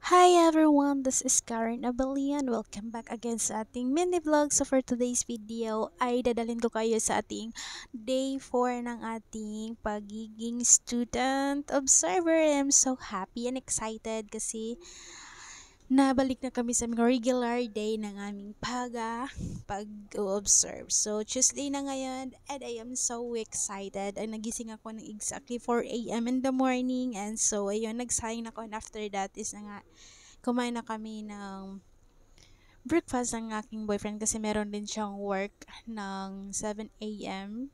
Hi everyone, this is Karen Abelian. Welcome back again sa ating mini vlog. So for today's video ay dadalhin ko kayo sa ating day 4 ng ating pagiging student observer. I'm so happy and excited kasi nabalik na kami sa aming regular day ng aming pag-observe. So, Tuesday na ngayon and I am so excited. Ay, nagising ako ng exactly 4 a.m. in the morning and so, ayun, nag-sign ako and after that is na nga, kumain na kami ng breakfast ng aking boyfriend kasi meron din siyang work ng 7 a.m.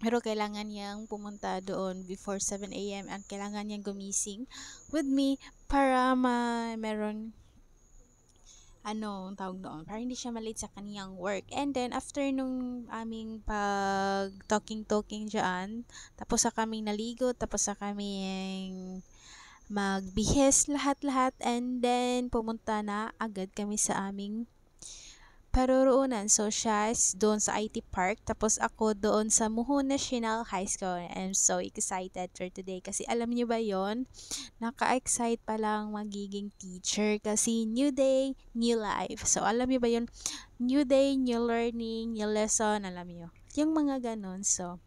Pero kailangan niyang pumunta doon before 7 a.m. and kailangan niyang gumising with me para meron ang tawag doon, para hindi siya malate sa kaniyang work. And then, after nung aming pag-talking-talking dyan, tapos sa kaming naligo, tapos sa kaming magbihis lahat-lahat, and then, pumunta na agad kami sa aming paroroonan. So, siya is doon sa IT Park. Tapos ako doon sa Muhon National High School. I'm so excited for today. Kasi alam niyo ba yon, naka-excite pa lang magiging teacher. Kasi new day, new life. So, alam niyo ba yon, new day, new learning, new lesson. Alam niyo, yung mga ganon. So,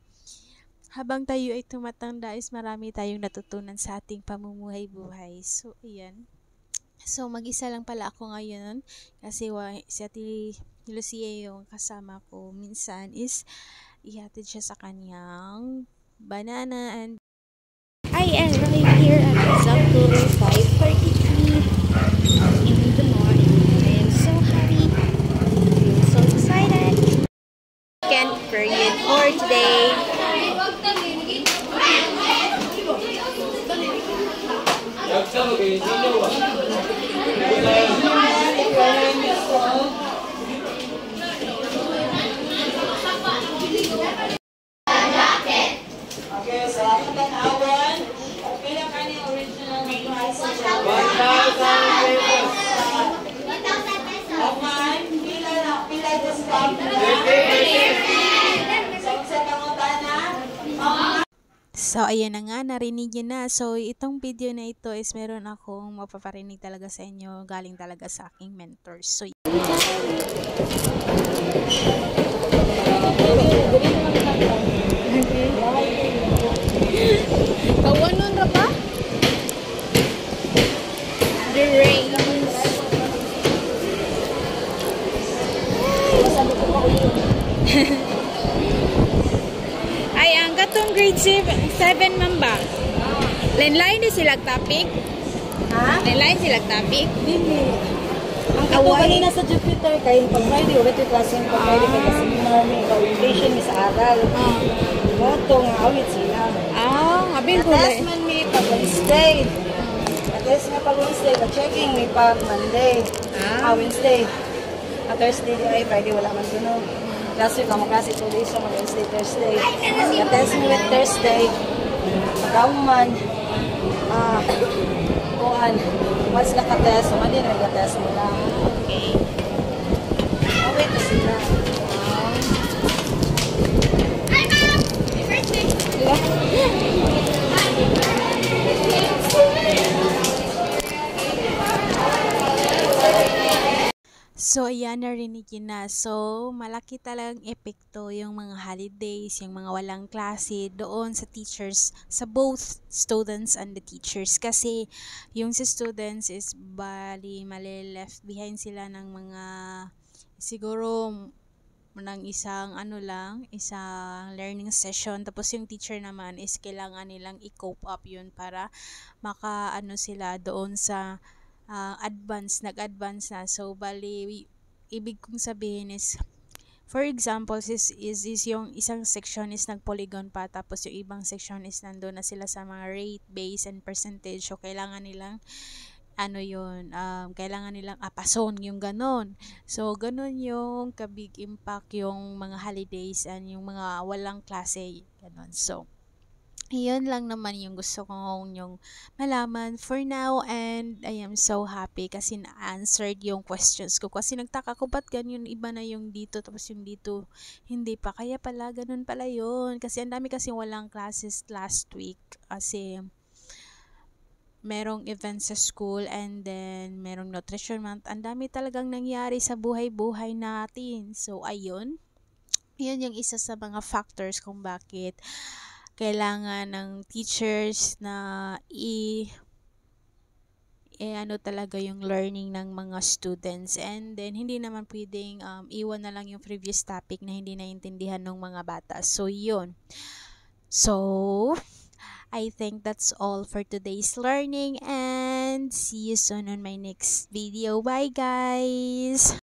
habang tayo ay tumatanda is marami tayong natutunan sa ating pamumuhay-buhay. So, ayan. So, mag-isa lang pala ako ngayon kasi si Ate Lucia yung kasama ko. Minsan is ihatid siya sa kanyang banana and I am right here at exactly 5:33 in the morning. I am so happy. I'm so excited. Second period for today. Okay, so ako tanawan. Pila ka ni original na price? 1,000 pesos. Aman, pila discount na. Sa pangutana. So, ayan na nga, narinig nyo na. So, itong video na ito is meron akong mapaparinig talaga sa inyo, galing talaga sa aking mentors. So, kawanon ra ba? The rains. Ay, ang gatong grade 7 man ba? Lain-lain din silang topic? Ha? Lain-lain silang topic? Dili. Ang kato kanina sa Jupiter, kayo pag Friday, ulit yung klase pag Friday, kaya seminar may orientation, may sa aral. Moto, nga awit sila. Abin ko Test man may pag Wednesday. Test nga pag Wednesday, pa-checking may pag Monday. Wednesday. Thursday, ay Friday, wala man doon. Last week, klase 2 days, so Wednesday, Thursday. Test me with Thursday. Pagkaman, kuhan, once nakatest, so mali na nag-test nila. Okay. Awit na sila. Hi, Mom! Happy birthday! So, ayan, narinig yun na. So, malaki talagang epekto yung mga holidays, yung mga walang klase doon sa teachers, sa both students and the teachers. Kasi, yung sa students is mali-left behind sila ng mga, siguro, ng isang isang learning session. Tapos yung teacher naman is kailangan nilang i-cope up yun para sila doon sa nag-advance na. So, ibig kong sabihin is, for example, is yung isang section is nag-polygon pa, tapos yung ibang section is nandun na sila sa mga rate, base, and percentage. So, kailangan nilang kailangan nilang apason yung ganon. So, ganon yung kabig impact yung mga holidays and yung mga walang klase, ganon. So, iyon lang naman yung gusto kong yung malaman for now and I am so happy kasi na-answered yung questions ko. Kasi nagtaka ko ba't ganyan iba na yung dito tapos yung dito hindi pa. Kaya pala ganun pala yun. Kasi ang dami kasi walang classes last week kasi merong events sa school, and then merong nutrition month. Ang dami talagang nangyari sa buhay-buhay natin. So, ayun. Yun yung isa sa mga factors kung bakit kailangan ng teachers na ano talaga yung learning ng mga students, and then hindi naman pwedeng iwan na lang yung previous topic na hindi naintindihan ng mga bata. So yun. So I think that's all for today's learning, and see you soon on my next video. Bye guys.